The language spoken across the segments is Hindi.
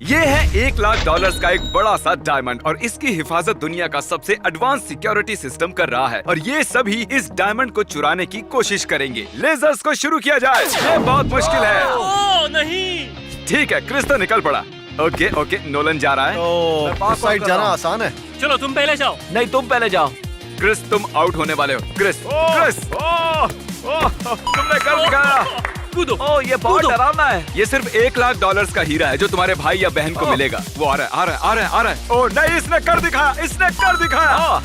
ये है $1,00,000 का एक बड़ा सा डायमंड और इसकी हिफाजत दुनिया का सबसे एडवांस सिक्योरिटी सिस्टम कर रहा है और ये सभी इस डायमंड को चुराने की कोशिश करेंगे। लेजर्स को शुरू किया जाए। ये बहुत मुश्किल है। ओह नहीं। ठीक है, क्रिस तो निकल पड़ा। ओके ओके, नोलन जा रहा है। इस साइड जाना आसान है। चलो तुम पहले जाओ। नहीं, तुम पहले जाओ। क्रिस तुम आउट होने वाले हो। क्रिस तुमने कर दिखाया। कूदो। ओह, ये बहुत डरावना है। ये सिर्फ $1,00,000 का हीरा है जो तुम्हारे भाई या बहन को मिलेगा। वो आ रहा है, आ रहा है, आ रहा है, आ रहा है। ओह नहीं, इसने कर दिखाया, इसने कर दिखाया।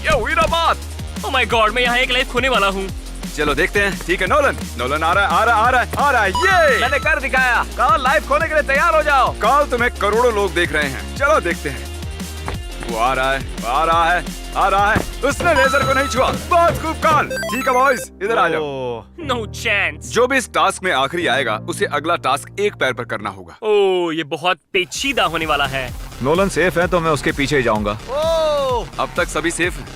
ये हुई ना बात। ओह माय गॉड, मैं यहाँ एक लाइफ खोने वाला हूँ। चलो देखते हैं। ठीक है नोलन, नोलन आ रहा है, आ रहा है, आ रहा है, आ रहा है। ये मैंने कर दिखाया। कल लाइव खोने के लिए तैयार हो जाओ। कल तुम्हें करोड़ों लोग देख रहे हैं। चलो देखते हैं। वो आ रहा है, आ रहा है, आ रहा है। उसने लेजर को नहीं छुआ। बहुत खूब कॉल। ठीक है बॉयज, इधर आ जाओ। No chance. जो भी इस टास्क में आखिरी आएगा उसे अगला टास्क एक पैर पर करना होगा। ओह, ये बहुत पेचीदा होने वाला है। नोलन सेफ है तो मैं उसके पीछे ही जाऊंगा। अब तक सभी सेफ हैं।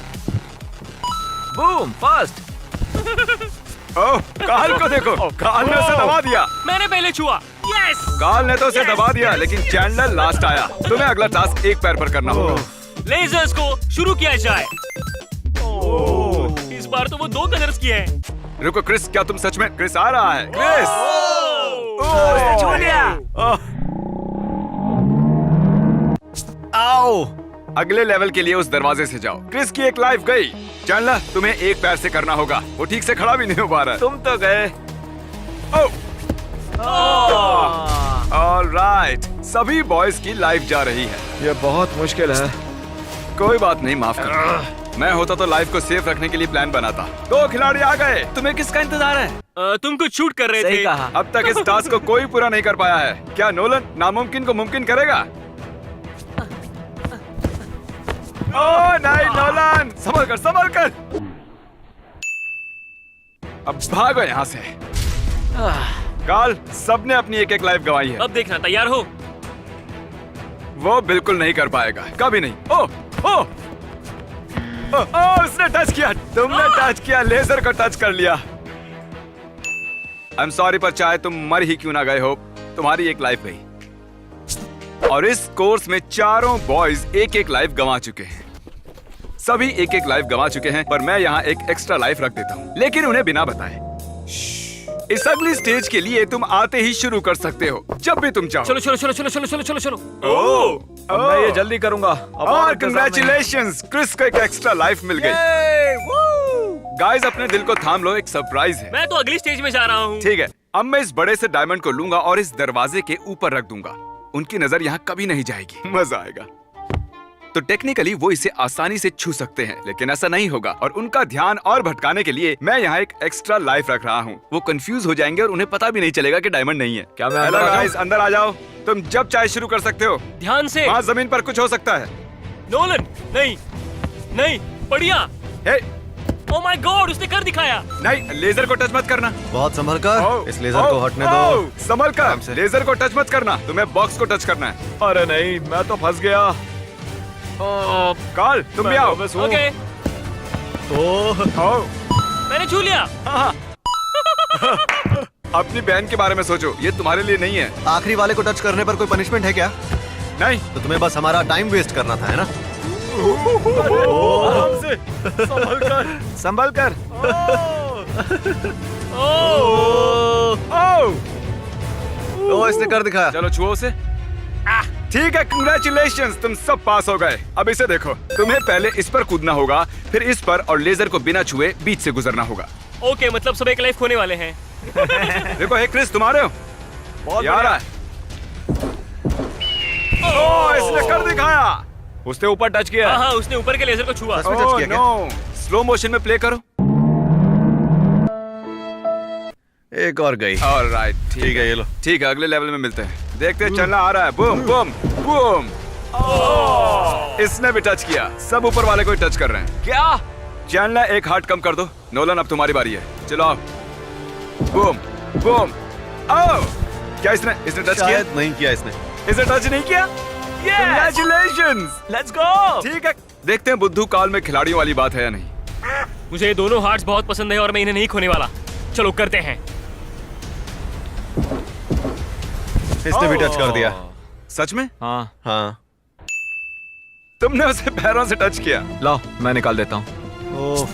Boom, first. ओह, काल को देखो, काल ने उसे दबा दिया। मैंने पहले छुआ। यस। काल ने तो उसे दबा दिया, लेकिन चैंडलर लास्ट आया। तुम्हें अगला टास्क एक पैर पर करना होगा। लेजर्स को शुरू किया जाए। इस बार तो वो 2 कलर्स किए हैं। रुको क्रिस, क्या तुम सच में? क्रिस आ रहा है। क्रिस उसने छू लिया। आओ, अगले लेवल के लिए उस दरवाजे से जाओ। क्रिस की एक लाइफ गई। चैंडलर तुम्हें एक पैर से करना होगा। वो ठीक से खड़ा भी नहीं हो पा रहा है। तुम तो गए। ऑलराइट, सभी बॉयज की लाइफ जा रही है। ये बहुत मुश्किल है। कोई बात नहीं, माफ कर। मैं होता तो लाइफ को सेफ रखने के लिए प्लान बनाता। 2 खिलाड़ी आ गए। तुम्हें किसका इंतजार है? तुम कुछ शूट कर रहे सही थे। कहा। अब तक इस टास्क को कोई पूरा नहीं कर पाया है। क्या नोलन नामुमकिन को मुमकिन करेगा? ओह नहीं नोलन, संभल कर, संभल कर। अब भागो यहाँ से। काल, सबने अपनी एक एक लाइफ गंवाई है। अब देखना, तैयार हो? वो बिल्कुल नहीं कर पाएगा, कभी नहीं। ओह ओह ओह, उसने टच किया। तुमने टच किया, लेजर को टच कर लिया। आई एम सॉरी, पर चाहे तुम मर ही क्यों ना गए हो, तुम्हारी एक लाइफ गई। और इस कोर्स में चारों बॉयज एक एक लाइफ गंवा चुके हैं। सभी एक एक लाइफ गंवा चुके हैं, पर मैं यहाँ एक एक्स्ट्रा लाइफ रख देता हूँ, लेकिन उन्हें बिना बताए। इस अगली स्टेज के लिए तुम आते ही शुरू कर सकते हो, जब भी तुम चाहो। चलो चलो चलो चलो चलो चलो चलो चलो। ओह, अब मैं ये जल्दी करूंगा। और कंग्रेचुलेशंस, क्रिस को एक एक्स्ट्रा लाइफ मिल गई। गाइस, अपने दिल को थाम लो, एक सरप्राइज है। मैं तो अगली स्टेज में जा रहा हूँ। ठीक है, अब मैं इस बड़े से डायमंड को लूंगा और इस दरवाजे के ऊपर रख दूंगा। उनकी नजर यहाँ कभी नहीं जाएगी। मजा आएगा। तो टेक्निकली वो इसे आसानी से छू सकते हैं, लेकिन ऐसा नहीं होगा। और उनका ध्यान और भटकाने के लिए मैं यहाँ एक एक्स्ट्रा लाइफ रख रहा हूँ। वो कंफ्यूज हो जाएंगे और उन्हें पता भी नहीं चलेगा कि डायमंड नहीं है। क्या मैं हेलो अंदर आ गाइस, अंदर आ जाओ। तुम जब चाहे शुरू कर सकते हो। ध्यान से। वहाँ जमीन पर कुछ हो सकता है। नोलन, नहीं नहीं, बढ़िया। हे, ओह माय गॉड, उसने कर दिखाया। नहीं, लेजर को टच मत करना। बहुत संभल कर। इस लेजर को हटने दो। संभल आराम कर, से। लेजर को टच मत करना। तुम्हें बॉक्स को टच करना है। अरे नहीं, मैं तो फंस गया। कार्ल, तुम भी आओ। ओके, आओ। मैंने छू लिया। अपनी बहन के बारे में सोचो, ये तुम्हारे लिए नहीं है। आखिरी वाले को टच करने पर कोई पनिशमेंट है क्या? नहीं। तो तुम्हें बस हमारा टाइम वेस्ट करना था, है ना? आराम से, संभल कर, संभल कर। ओ, इसने कर दिखाया। चलो छुओ उसे। ठीक है, कंग्रेचुलेशंस, तुम सब पास हो गए। अब इसे देखो, तुम्हें पहले इस पर कूदना होगा, फिर इस पर, और लेजर को बिना छुए बीच से गुजरना होगा। ओके, मतलब सब एक लाइफ खोने वाले हैं। देखो, हे क्रिस, तुम आ रहे हो? यार है। ओह, इसने कर दिखाया। उसने ऊपर टच किया। हाँ, उसने ऊपर के लेजर को छुआ। में टच किया क्या? नो, स्लो मोशन में प्ले करो। एक और गई। ऑलराइट, ठीक है, ये लो। ठीक है, अगले लेवल में मिलते हैं। देखते हैं, चलना आ रहा है। Boom boom boom. इसने भी टच किया। सब ऊपर वाले को ही टच कर रहे हैं। क्या? चलना, एक हार्ट कम कर दो। नोलन, अब तुम्हारी बारी है। चलो आओ। Boom boom. आओ। क्या इसने टच किया? शायद नहीं किया इसने। इसे टच नहीं किया। Congratulations! Let's go. ठीक है, देखते हैं बुद्धू काल में खिलाड़ियों वाली बात है या नहीं। मुझे ये दोनों हार्ट्स बहुत पसंद है और मैं इन्हें नहीं खोने वाला। चलो करते हैं। इसने भी टच कर दिया। सच में? हाँ हाँ। तुमने उसे पैरों से टच किया? लाओ मैं निकाल देता हूँ। ओह,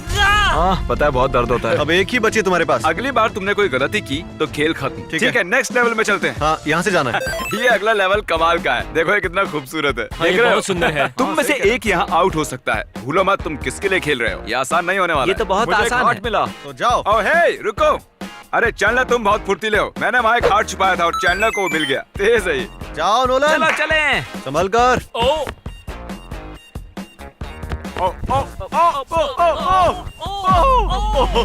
हाँ पता है बहुत दर्द होता है। अब एक ही बची तुम्हारे पास। अगली बार तुमने कोई गलती की तो खेल खत्म। ठीक ठीक है। है, नेक्स्ट लेवल में चलते हैं। हाँ, यहाँ से जाना है। ये अगला लेवल कमाल का है। देखो ये कितना खूबसूरत है। हाँ, ये देख रहे हो? बहुत सुंदर है। तुम में से एक यहाँ आउट हो सकता है। भूलो मत तुम किसके लिए खेल रहे हो। ये आसान नहीं होने वाला ये तो बहुत मुझे एक आसान हार्ट है। मिला। तो जाओ। ओ हे रुको। अरे चैंडलर तुम बहुत फुर्तीले हो। मैंने वहाँ एक हार्ट छुपाया था और चैंडलर को वो मिल गया। तेज है ये। जाओ नोलन, चलो चले। संभल कर। ओ ओ ओ ओ ओ ओ ओ।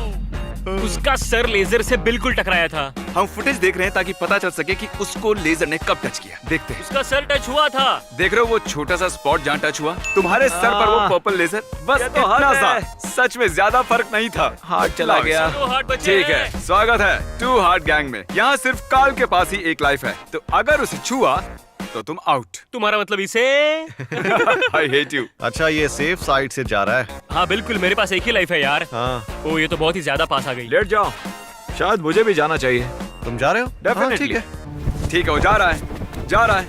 उसका सर लेजर से बिल्कुल टकराया था। हम फुटेज देख रहे हैं ताकि पता चल सके कि उसको लेजर ने कब टच किया। देखते हैं। उसका सर टच हुआ था। देख रहे हो वो छोटा सा स्पॉट जहाँ टच हुआ तुम्हारे सर पर वो पर्पल लेजर। बस ये तो इतना हद सा। है। सच में ज्यादा फर्क नहीं था। हार्ट चला गया। दो हार्ट बचे ठीक हैं। है, स्वागत है टू हार्ट गैंग में। यहाँ सिर्फ काल के पास ही एक लाइफ है, तो अगर उसे छुआ तो तुम आउट। तुम्हारा मतलब इसे? I hate you. अच्छा, ये सेफ साइड से जा रहा है। हाँ बिल्कुल, मेरे पास एक ही लाइफ है यार। हाँ, ओ ये तो बहुत ही ज्यादा पास आ गई। लेट जाओ, शायद मुझे भी जाना चाहिए। तुम जा रहे हो? हाँ, Definitely। ठीक है। ठीक है, वो जा रहा है।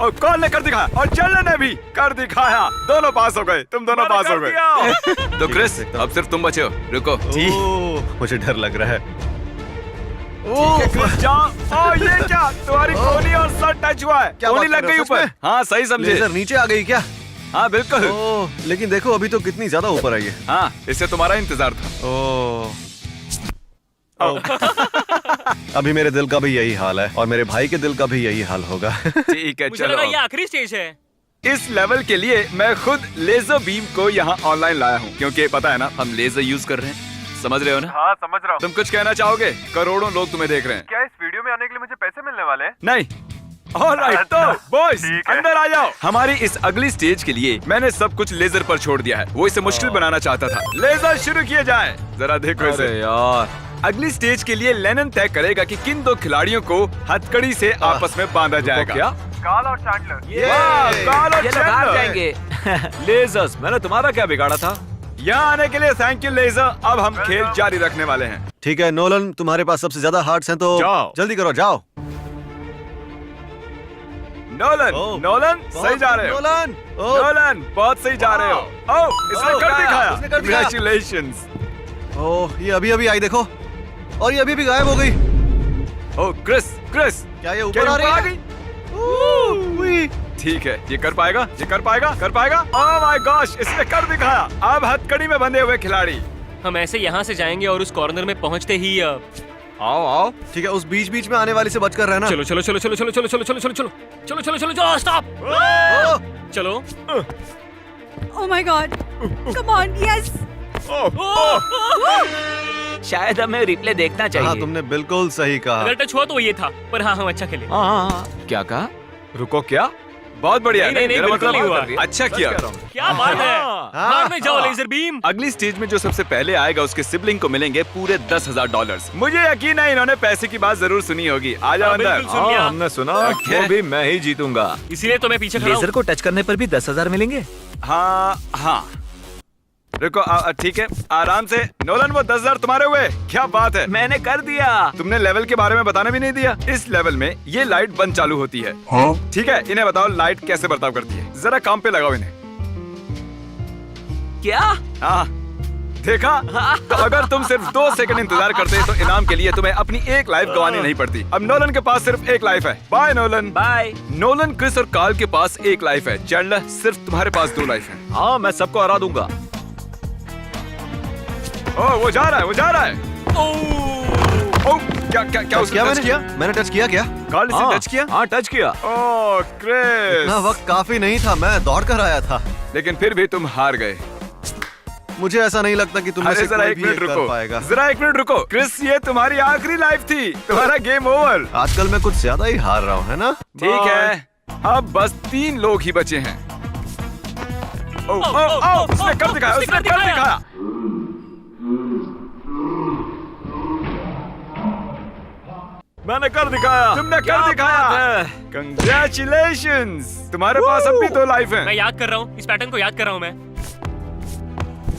और कौन ने कर दिखाया और चैंडलर ने भी कर दिखाया। दोनों पास हो गए। तुम दोनों पास हो गए। तो क्रिस, अब सिर्फ तुम बचे हो। रुको। ओह, मुझे डर लग रहा है। ठीक है, क्रिस जाओ। ओ ये क्या? तुम्हारी कोहनी और सर टच हुआ है। क्या कोहनी बात लग कर रहे गई हो, सच ऊपर। में? हाँ सही समझे। लेजर नीचे आ गई क्या? हाँ बिल्कुल। ओह, लेकिन देखो अभी तो कितनी ज्यादा ऊपर आई है। हाँ, इससे तुम्हारा इंतजार था। ओह। अभी मेरे दिल का भी यही हाल है और मेरे भाई के दिल का भी यही हाल होगा। ठीक है, मुझे लगा ये चलो। आखिरी स्टेज है। इस लेवल के लिए मैं खुद लेजर बीम को यहाँ ऑनलाइन लाया हूँ, क्योंकि पता है ना हम लेजर यूज कर रहे हैं। समझ रहे हो ना? हाँ समझ रहा हूँ। तुम कुछ कहना चाहोगे? करोड़ों लोग तुम्हें देख रहे हैं। क्या इस वीडियो में आने के लिए मुझे पैसे मिलने वाले हैं? नहीं। ऑलराइट, तो बॉयज ठीक है। अंदर आ जाओ। हमारी इस अगली स्टेज के लिए मैंने सब कुछ लेजर पर छोड़ दिया है। वो इसे मुश्किल बनाना चाहता था। लेजर शुरू किए जाए। जरा देखो अरे इसे। यार, अगली स्टेज के लिए लेनन तय करेगा कि किन दो खिलाड़ियों को हथकड़ी से आपस में बांधा जाएगा। क्या? काल और चैंडलर। वाह, काल और ये लोग हार चैंडलर। जाएंगे। लेजर्स, मैंने तुम्हारा क्या बिगाड़ा था? यहाँ आने के लिए थैंक यू लेजर। अब हम खेल जारी रखने वाले हैं। ठीक है नोलन, तुम्हारे पास सबसे ज्यादा हार्ट्स हैं तो जाओ। जल्दी करो, जाओ। नोलन, ओह, नोलन सही जा रहे हो। नोलन, ओह, नोलन बहुत सही जा रहे हो। ओह, इसने ओह, कर दिखाया। इसने कर दिखाया। Congratulations। ओह, ये अभी अभी आई देखो, और ये अभी भी गायब हो गई। ओह क्रिस, क्रिस क्या ये क्या ऊपर आ ऊपर रही आ है? गई? ओह, उई। ठीक है, ये कर पाएगा, ये कर पाएगा, कर पाएगा। ओह माय गॉश, इसने कर दिखाया। अब हथकड़ी में बंधे हुए खिलाड़ी। हम ऐसे यहाँ से जाएंगे और उस कॉर्नर में पहुँचते ही आओ आओ। ठीक है, उस बीच बीच में आने वाली से बचकर रहना। चलो चलो चलो चलो चलो चलो चलो चलो चलो चलो चलो चलो चलो चलो स्टॉप। ओह, चलो। Oh my god. Come on, yes. शायद हमें रिप्ले देखना हाँ, चाहिए। तुमने बिल्कुल सही कहा। अगर टच हुआ तो ये था, पर हाँ हम अच्छा खेले। हाँ, क्या कहा? रुको, क्या? बहुत बढ़िया। नहीं, नहीं, मेरा बिल्कुल मतलब नहीं हुआ। अच्छा किया। क्या बात है। हाँ, हार में जाओ लेजर बीम। अगली स्टेज में जो सबसे पहले आएगा उसके सिबलिंग को मिलेंगे पूरे $10,000। मुझे यकीन है इन्होंने पैसे की बात जरूर सुनी होगी। आ जाओ हाँ, अंदर। बिल्कुल सुन लिया। हाँ, हमने सुना। Okay। वो भी मैं ही जीतूंगा। इसीलिए तो मैं पीछे खड़ा लेजर हूँ। को टच करने पर भी 10,000 मिलेंगे। हाँ हाँ, रुको। ठीक है, आराम से। नोलन वो 10,000 तुम्हारे हुए। क्या बात है। मैंने कर दिया। तुमने लेवल के बारे में बताना भी नहीं दिया। इस लेवल में ये लाइट बंद चालू होती है। ठीक है, इन्हें बताओ लाइट कैसे बर्ताव करती है। जरा काम पे लगाओ इन्हें। क्या? हाँ, देखा? तो अगर तुम सिर्फ 2 सेकंड इंतजार करते तो इनाम के लिए तुम्हें अपनी एक लाइफ गंवानी नहीं पड़ती। अब नोलन के पास सिर्फ एक लाइफ है। Bye Nolan. Bye. Nolan, Chris और कार्ल के पास एक लाइफ है। चैंडलर, सिर्फ तुम्हारे पास 2 लाइफ है। हाँ, मैं सबको हरा दूंगा। ओह, वो जा रहा है, वो जा रहा है। ओह, क्या क्या क्या उसने क्या टच मैंने किया? मैंने टच किया क्या? कार्ल इसे टच किया? हाँ, टच किया। ओह क्रिस, इतना वक्त काफी नहीं था, मैं दौड़ कर आया था। लेकिन फिर भी तुम हार गए। मुझे ऐसा नहीं लगता कि तुम में अरे से जरा कोई एक भी मिनट ये कर रुको, पाएगा। जरा एक मिनट रुको। क्रिस, ये तुम्हारी आखिरी लाइफ थी। तुम्हारा गेम ओवर। आजकल मैं कुछ ज्यादा ही हार रहा हूँ, है ना? ठीक है, अब बस 3 लोग ही बचे हैं। ओह ओह ओह, उसने कर दिखाया, उसने कर दिखाया। मैंने कर दिखाया। तुमने क्या कर दिखाया। बात है? कंग्रेचुलेशंस, तुम्हारे पास अब भी 2 लाइफ हैं। मैं याद कर रहा हूँ, इस पैटर्न को याद कर रहा हूँ मैं।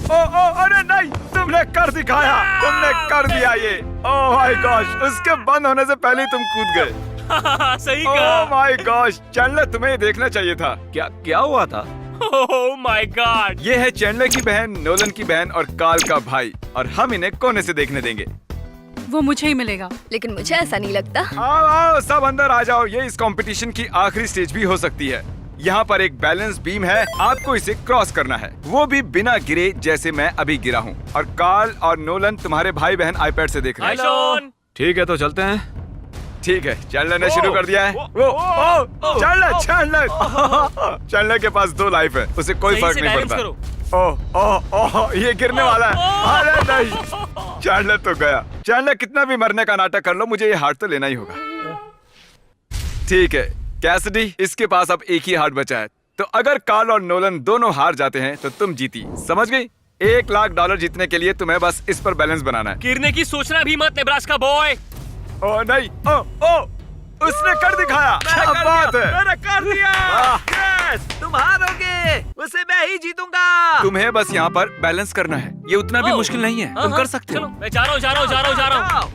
ओह ओह, अरे नहीं, तुमने कर दिखाया, तुमने कर दिया ये। ओह माय गॉश, उसके बंद होने से पहले ही तुम कूद गए। सही ओह कहा। माय गॉश, चैंडलर तुम्हें देखना चाहिए था। क्या क्या हुआ था? Oh my God. ये है चैंडलर की बहन, नोलन की बहन और कार्ल का भाई, और हम इन्हें कोने से देखने देंगे। वो मुझे ही मिलेगा। लेकिन मुझे ऐसा नहीं लगता। आओ आओ सब अंदर आ जाओ, ये इस कंपटीशन की आखिरी स्टेज भी हो सकती है। यहाँ पर एक बैलेंस बीम है, आपको इसे क्रॉस करना है, वो भी बिना गिरे जैसे मैं अभी गिरा हूँ। और कार्ल और नोलन तुम्हारे भाई बहन आईपैड से देख रहे हाय हैं। शॉन। ठीक है तो चलते हैं। ठीक है, चैंडलर ने शुरू कर दिया है। चैंडलर के पास 2 लाइफ है, उसे कोई सही फर्क से नहीं बैलेंस पड़ता। करो। ओह ये गिरने वाला है। अरे नहीं, चैंडलर तो गया। चैंडलर कितना भी मरने का नाटक कर लो, मुझे ये हार्ट तो लेना ही होगा। ठीक है कैसिडी, इसके पास अब एक ही हार्ट बचा है, तो अगर कार्ल और नोलन दोनों हार जाते हैं तो तुम जीती। समझ गई? $1,00,000 जीतने के लिए तुम्हें बस इस पर बैलेंस बनाना है। गिरने की सोचना भी मत नेब्रास्का बॉय। ओ नहीं, ओ उसने कर दिखाया। क्या बात है। मैंने कर दिया। यस, तुम हारोगे, उसे मैं ही जीतूंगा। तुम्हें बस यहाँ पर बैलेंस करना है, ये उतना भी ओह, मुश्किल नहीं है, हाँ, तुम हाँ, कर सकते चलो मैं जा रहा हूँ।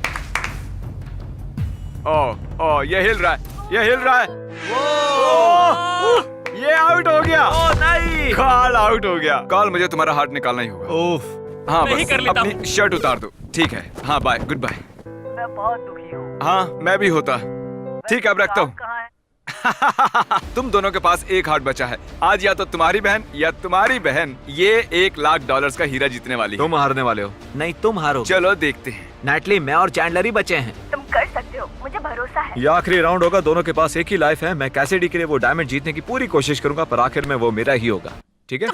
हो। ये हिल रहा है, ये हिल रहा है। ये आउट हो गया। ओ नहीं। कार्ल आउट हो गया। कार्ल, मुझे तुम्हारा हार्ट निकालना ही होगा। ओफ। हाँ मैं ही बस कर लेता अपनी शर्ट उतार दो। ठीक है, हाँ बाय, गुड बाय। मैं बहुत दुखी हूँ। हाँ मैं भी होता। ठीक है अब रखता हूँ। कहाँ है? तुम दोनों के पास एक हार्ट बचा है। आज या तो तुम्हारी बहन या तुम्हारी बहन ये $1,00,000 का हीरा जीतने वाली है। तुम हारने वाले हो। नहीं, तुम हारोगे। चलो देखते हैं। नैटली, मैं और चैंडलर ही बचे हैं। तुम कर सकते हो, मुझे भरोसा है। ये आखिरी राउंड होगा, दोनों के पास एक ही लाइफ है। मैं कैसिडी के लिए वो डायमंड जीतने की पूरी कोशिश करूंगा, पर आखिर में वो मेरा ही होगा। ठीक है?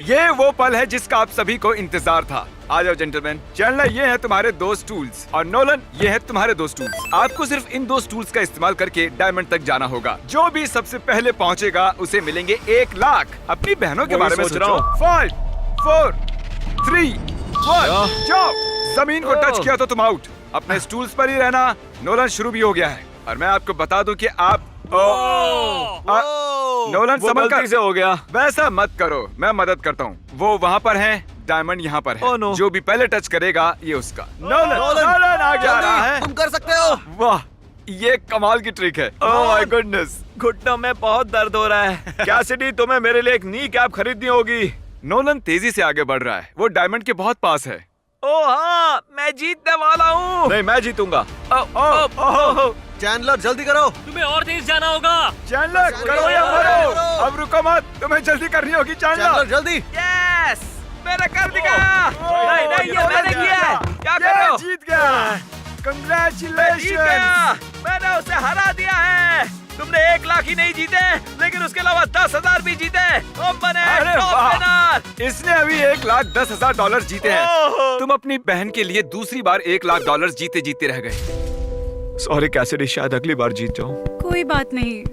ये वो पल है जिसका आप सभी को इंतजार था। आ जाओ जेंटलमैन। चैंडलर, ये है तुम्हारे 2 स्टूल्स, और नोलन ये है तुम्हारे 2 स्टूल्स। आपको सिर्फ इन 2 स्टूल्स का इस्तेमाल करके डायमंड तक जाना होगा। जो भी सबसे पहले पहुंचेगा उसे मिलेंगे $1,00,000। अपनी बहनों के वही बारे में सोच रहा सोचो। हूँ। 5, 4, 3, 1 जाओ। जमीन को टच किया तो तुम आउट। अपने स्टूल्स पर ही रहना। नोलन, शुरू भी हो गया है, और मैं आपको बता दूं कि आप नोलन वो संभल कर। गलती से हो गया। वैसा मत करो, मैं मदद करता हूँ। वो वहाँ पर है, डायमंड यहाँ पर है। Oh, no. जो भी पहले टच करेगा ये उसका। नोलन आगे आ रहा है। तुम कर सकते हो। वाह, ये कमाल की ट्रिक है। Oh my goodness. घुटनों में बहुत दर्द हो रहा है। कैसिडी, तुम्हें मेरे लिए एक नी कैप खरीदनी होगी। नोलन तेजी से आगे बढ़ रहा है, वो डायमंड के बहुत पास है। ओ हाँ, मैं जीतने वाला हूँ। नहीं, मैं जीतूंगा। चैंडलर जल्दी करो। तुम्हें और तेज जाना होगा। चैंडलर करो या मरो। अब रुको मत, तुम्हें जल्दी करनी होगी चैंडलर चैंडलर। जल्दी। यस, मैंने कर दिखाया। नहीं नहीं, ये मैंने किया है। क्या कर रहे हो? जीत गया। मैं जीत गया। कंग्रेचुलेशन। मैंने उसे हरा दिया है। तुमने 1,00,000 ही नहीं जीते, लेकिन उसके अलावा 10,000 भी जीते। तुम बने अरे टॉप वाह। विनर। इसने अभी $1,10,000 जीते हैं। ओह। तुम अपनी बहन के लिए दूसरी बार $1,00,000 जीते जीते रह गए। सॉरी कैसिडी, शायद अगली बार जीत जाऊं। कोई बात नहीं।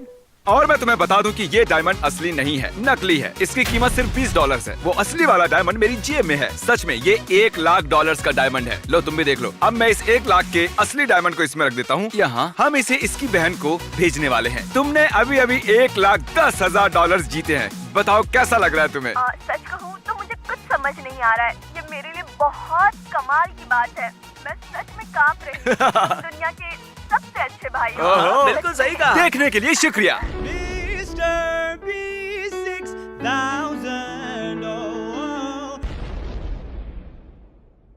और मैं तुम्हें बता दूं कि ये डायमंड असली नहीं है, नकली है। इसकी कीमत सिर्फ $20 है। वो असली वाला डायमंड मेरी जेब में है। सच में ये $1,00,000 का डायमंड है। लो तुम भी देख लो। अब मैं इस 1,00,000 के असली डायमंड को इसमें रख देता हूँ। यहाँ हम इसे इसकी बहन को भेजने वाले हैं। तुमने अभी अभी $1,10,000 जीते हैं। बताओ कैसा लग रहा है तुम्हें? सच कहूँ तो मुझे कुछ समझ नहीं आ रहा है। ये मेरे लिए बहुत कमाल की बात है। मैं सच में कांप रही हूँ। तुम दुनिया के सबसे अच्छे भाई हो। ओहो। बिल्कुल सही कहा। देखने के लिए शुक्रिया। Mr. B6